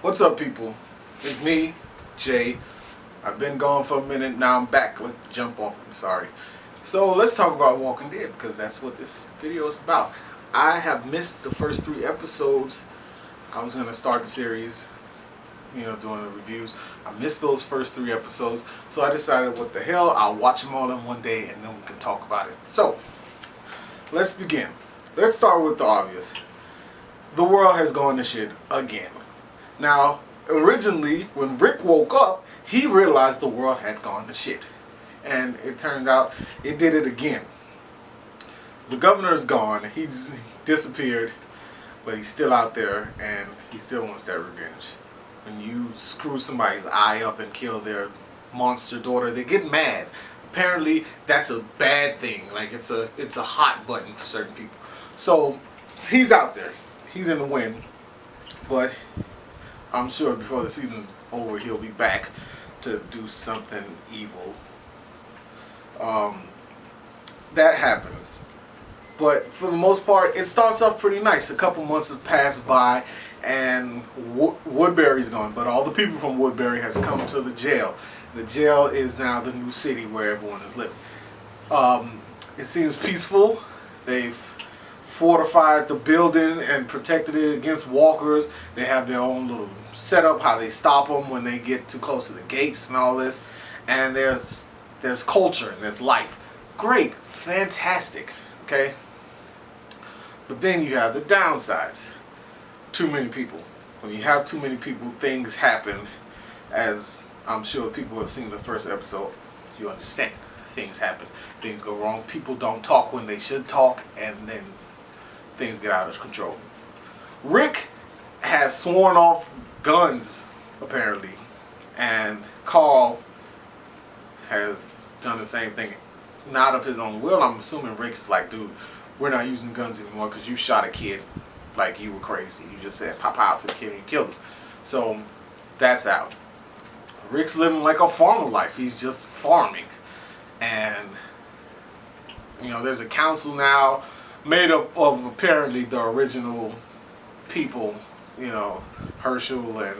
What's up, people? It's me, Jay. I've been gone for a minute. Now I'm back. Let's jump off. I'm sorry. So let's talk about Walking Dead because that's what this video is about. I have missed the first 3 episodes. I was gonna start the series, doing the reviews. I missed those first 3 episodes, so I decided, what the hell? I'll watch them all in one day, and then we can talk about it. So let's begin. Let's start with the obvious. The world has gone to shit again. Now, originally, when Rick woke up, he realized the world had gone to shit. And it turns out it did it again. The governor is gone. He's disappeared, but he's still out there, and he still wants that revenge. When you screw somebody's eye up and kill their monster daughter, they get mad. Apparently, that's a bad thing. Like, it's a hot button for certain people. So, he's out there. He's in the wind, but I'm sure before the season's over, he'll be back to do something evil. That happens. But for the most part, it starts off pretty nice. A couple months have passed by, and Woodbury's gone. But all the people from Woodbury has come to the jail. The jail is now the new city where everyone is living. It seems peaceful. They've fortified the building and protected it against walkers. They have their own little setup, how they stop them when they get too close to the gates and all this. And there's culture and there's life. Great, fantastic, okay? But then you have the downsides. Too many people. When you have too many people, things happen. As I'm sure people who have seen the first episode, you understand. Things happen. Things go wrong. People don't talk when they should talk, and then things get out of control. Rick has sworn off guns, apparently, and Carl has done the same thing, not of his own will. I'm assuming Rick's like, dude, we're not using guns anymore because you shot a kid like you were crazy. You just said pop out to the kid and you killed him. So that's out. Rick's living like a farmer life. He's just farming. And, there's a council now made up of apparently the original people, Herschel and,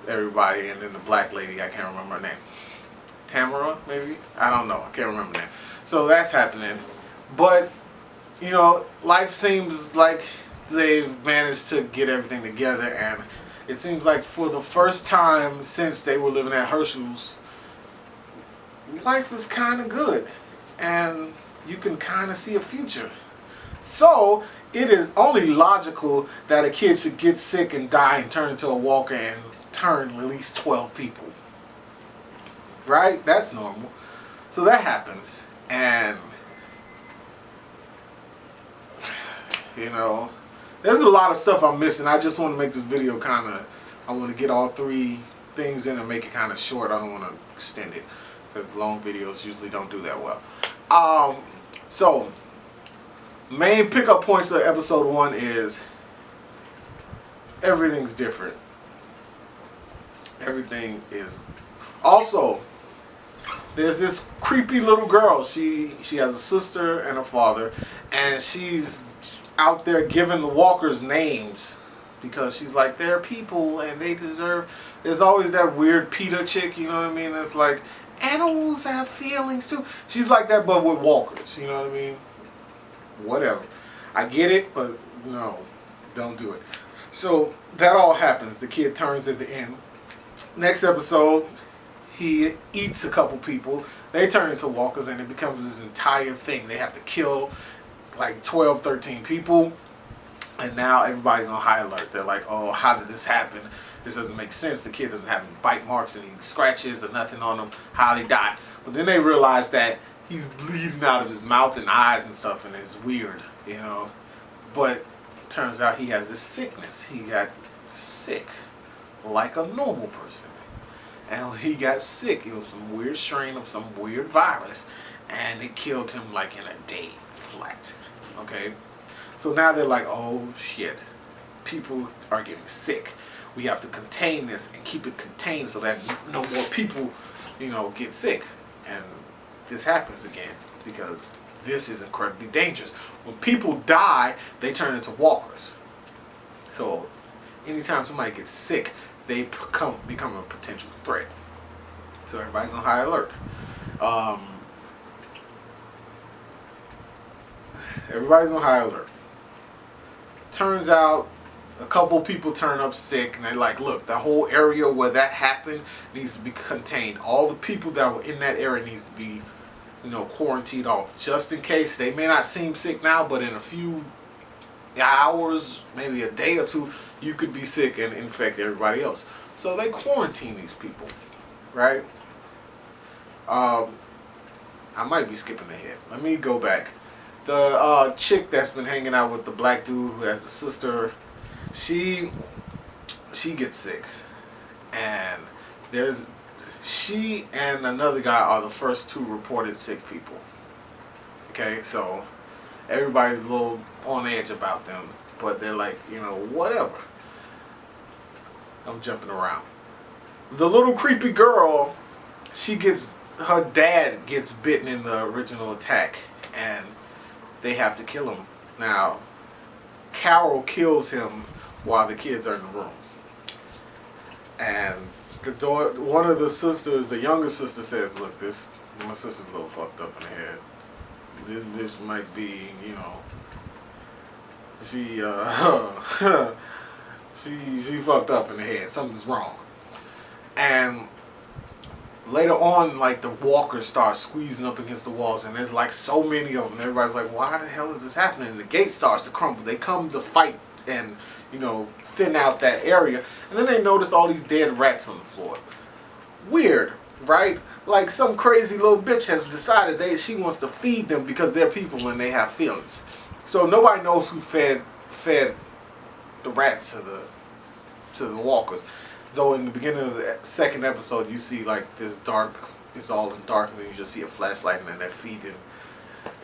everybody, and then the black lady, I can't remember her name. Tamara, maybe? I don't know. I can't remember her name. So that's happening. But, life seems like they've managed to get everything together, and it seems like for the first time since they were living at Herschel's, life is kind of good. And you can kind of see a future. So, it is only logical that a kid should get sick and die and turn into a walker and release 12 people. Right? That's normal. So that happens. And, there's a lot of stuff I'm missing. I just want to make this video I want to get all 3 things in and make it kind of short. I don't want to extend it, because long videos usually don't do that well. So, main pickup points of episode 1 is everything's different. Everything is. Also, there's this creepy little girl. She has a sister and a father, and she's out there giving the walkers names because she's like, they're people and they deserve. There's always that weird PETA chick, you know what I mean? It's like, animals have feelings too. She's like that, but with walkers, you know what I mean? Whatever. I get it, but no, don't do it. So that all happens. The kid turns at the end. Next episode, he eats a couple people. They turn into walkers, and it becomes this entire thing. They have to kill like 12, 13 people. And now everybody's on high alert. They're like, oh, how did this happen? This doesn't make sense. The kid doesn't have any bite marks, any scratches or nothing on him. How did he die? But then they realize that he's bleeding out of his mouth and eyes and stuff, and it's weird, But turns out he has this sickness. He got sick like a normal person. And when he got sick, it was some weird strain of some weird virus, and it killed him like in a day flat. Okay? So now they're like, oh shit, people are getting sick. We have to contain this and keep it contained so that no more people, get sick. And this happens again because this is incredibly dangerous. When people die, they turn into walkers. So anytime somebody gets sick, they become a potential threat. So everybody's on high alert. Everybody's on high alert. Turns out a couple people turn up sick, and they're like, look, the whole area where that happened needs to be contained. All the people that were in that area needs to be, quarantined off, just in case. They may not seem sick now, but in a few hours, maybe a day or two, you could be sick and infect everybody else. So they quarantine these people, right? I might be skipping ahead. Let me go back. The chick that's been hanging out with the black dude who has the sister, she gets sick, and she and another guy are the first two reported sick people. Okay, so everybody's a little on edge about them, but they're like, whatever. I'm jumping around. The little creepy girl, her dad gets bitten in the original attack, and they have to kill him. Now, Carol kills him while the kids are in the room. And one of the sisters, the younger sister, says, look, my sister's a little fucked up in the head. This bitch might be, she fucked up in the head. Something's wrong. And later on, like, the walkers start squeezing up against the walls, and there's like so many of them. Everybody's like, why the hell is this happening? And the gate starts to crumble. They come to fight and, thin out that area. And then they notice all these dead rats on the floor. Weird, right? Like some crazy little bitch has decided she wants to feed them because they're people and they have feelings. So nobody knows who fed the rats to the walkers. Though in the beginning of the second episode, you see like this dark, it's all in dark, and then you just see a flashlight, and then they're feeding.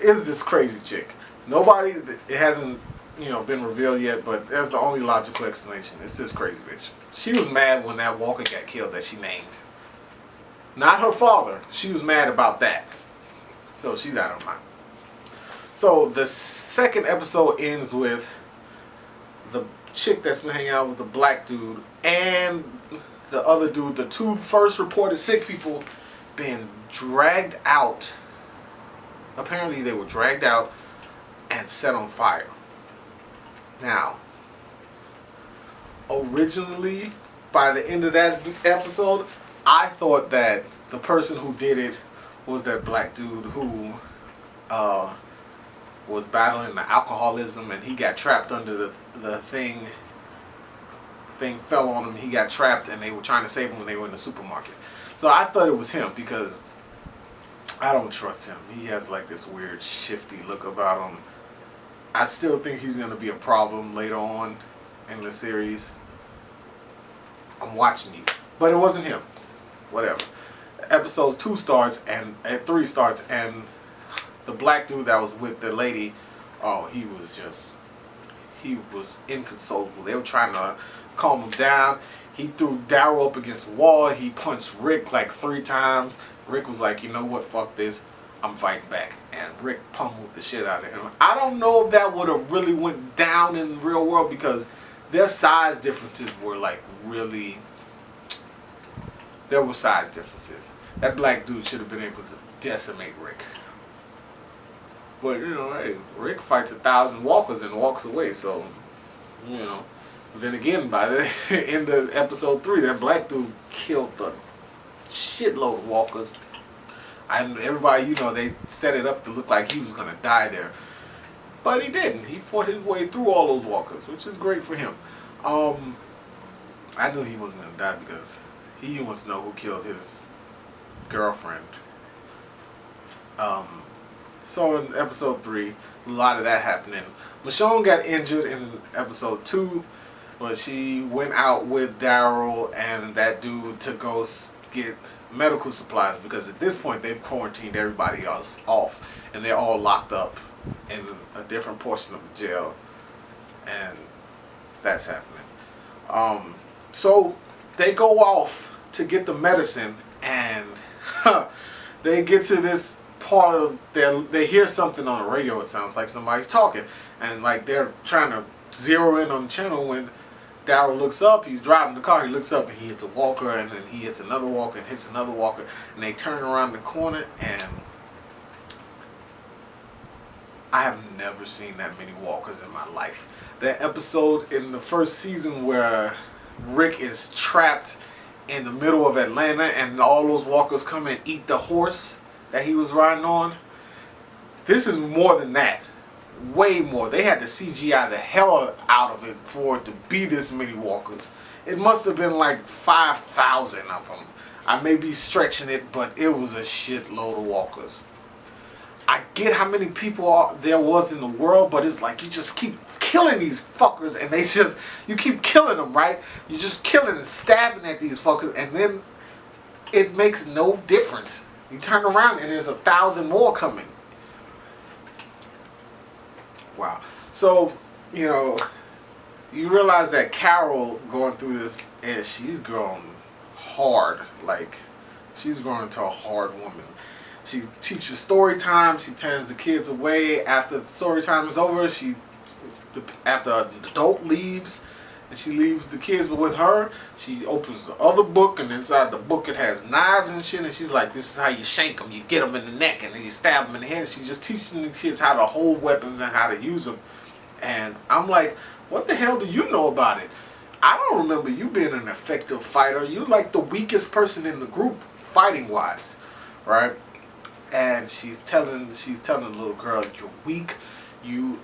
It's this crazy chick. It hasn't, been revealed yet, but that's the only logical explanation. It's this crazy bitch. She was mad when that walker got killed that she named. Not her father. She was mad about that. So she's out of her mind. So the second episode ends with the chick that's been hanging out with the black dude and the other dude, the two first reported sick people, being dragged out. Apparently they were dragged out and set on fire. Now, originally, by the end of that episode, I thought that the person who did it was that black dude who was battling the alcoholism, and he got trapped under the thing fell on him. He got trapped, and they were trying to save him when they were in the supermarket. So I thought it was him because I don't trust him. He has like this weird shifty look about him. I still think he's going to be a problem later on in the series. I'm watching you. But it wasn't him. Whatever. Episode 2 starts and 3 starts, and the black dude that was with the lady, he was inconsolable. They were trying to calm him down. He threw Daryl up against the wall. He punched Rick like 3 times. Rick was like, you know what, fuck this. I'm fighting back. And Rick pummeled the shit out of him. I don't know if that would have really went down in the real world because their size differences were like really... There were size differences. That black dude should have been able to decimate Rick. But, hey, Rick fights 1,000 walkers and walks away, so, Then again, by the end of episode 3, that black dude killed a shitload of walkers. And everybody, they set it up to look like he was going to die there. But he didn't. He fought his way through all those walkers, which is great for him. I knew he wasn't going to die because he wants to know who killed his girlfriend. So in episode 3, a lot of that happening. Michonne got injured in episode 2, but she went out with Daryl and that dude to go get medical supplies because at this point they've quarantined everybody else off and they're all locked up in a different portion of the jail, and that's happening. So they go off to get the medicine, and they get to this part of they hear something on the radio. It sounds like somebody's talking, and like they're trying to zero in on the channel when Daryl looks up, he's driving the car, he looks up and he hits a walker, and then he hits another walker and hits another walker, and they turn around the corner, and I have never seen that many walkers in my life. That episode in the first season where Rick is trapped in the middle of Atlanta and all those walkers come and eat the horse that he was riding on. This is more than that. Way more. They had to CGI the hell out of it for it to be this many walkers. It must have been like 5,000 of them. I may be stretching it, but it was a shitload of walkers. I get how many people there was in the world, but it's like you just keep killing these fuckers, and you keep killing them, right? You just killing and stabbing at these fuckers, and then it makes no difference. You turn around and there's 1,000 more coming. Wow. So, you realize that Carol going through this, and she's grown hard. Like, she's grown into a hard woman. She teaches story time. She turns the kids away. After the story time is over, after an adult leaves, and she leaves the kids with her, she opens the other book, and inside the book it has knives and shit, and she's like, this is how you shank them. You get them in the neck, and then you stab them in the head. She's just teaching the kids how to hold weapons and how to use them. And I'm like, what the hell do you know about it? I don't remember you being an effective fighter. You're like the weakest person in the group, fighting-wise, right? And she's telling the little girl, you're weak. You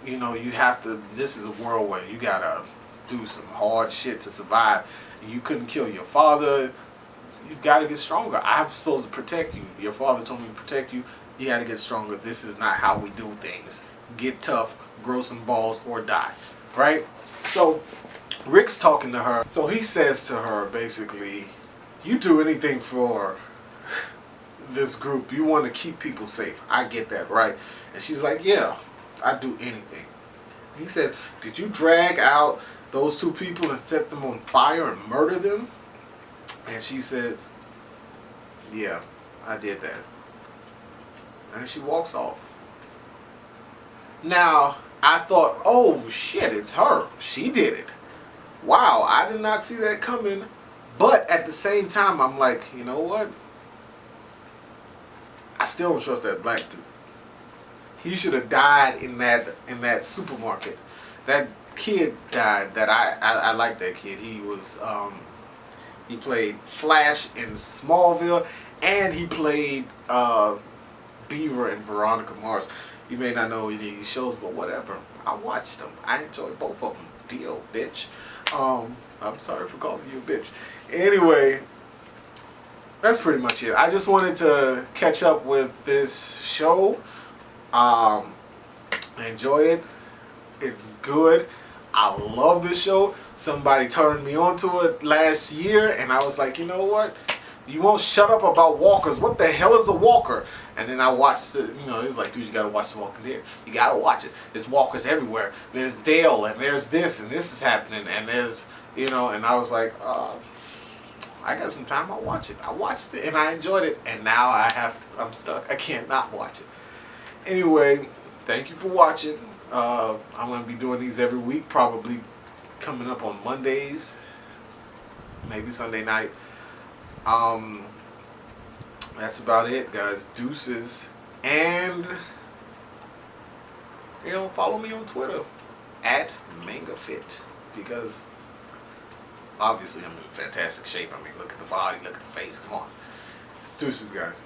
have to, this is a world where you gotta do some hard shit to survive. You couldn't kill your father. You gotta get stronger. I'm supposed to protect you. Your father told me to protect you. You gotta get stronger. This is not how we do things. Get tough, grow some balls, or die. Right? So Rick's talking to her. So he says to her, basically, you do anything for this group. You want to keep people safe. I get that, right? And she's like, yeah, I'd do anything. He said, did you drag out those two people and set them on fire and murder them? And she says, yeah, I did that. And she walks off. Now, I thought, oh shit, it's her. She did it. Wow, I did not see that coming. But at the same time, I'm like, you know what? I still don't trust that black dude. He should have died in that supermarket. That kid died. That I like that kid. He was he played Flash in Smallville, and he played Beaver in Veronica Mars. You may not know any of these shows, but whatever. I watched them. I enjoyed both of them. Deal, bitch. I'm sorry for calling you a bitch. Anyway, that's pretty much it. I just wanted to catch up with this show. I enjoy it. It's good. I love this show. Somebody turned me on to it last year, and I was like, you know what? You won't shut up about walkers. What the hell is a walker? And then I watched it. It was like, dude, you gotta watch The Walking Dead. You gotta watch it. There's walkers everywhere. There's Dale, and there's this, and this is happening, and there's, and I was like, I got some time. I'll watch it. I watched it, and I enjoyed it, and now I'm stuck. I can't not watch it. Anyway, thank you for watching. I'm going to be doing these every week, probably coming up on Mondays, maybe Sunday night. That's about it, guys. Deuces. And, follow me on Twitter, @MangaFit, because obviously I'm in fantastic shape. I mean, look at the body, look at the face. Come on. Deuces, guys.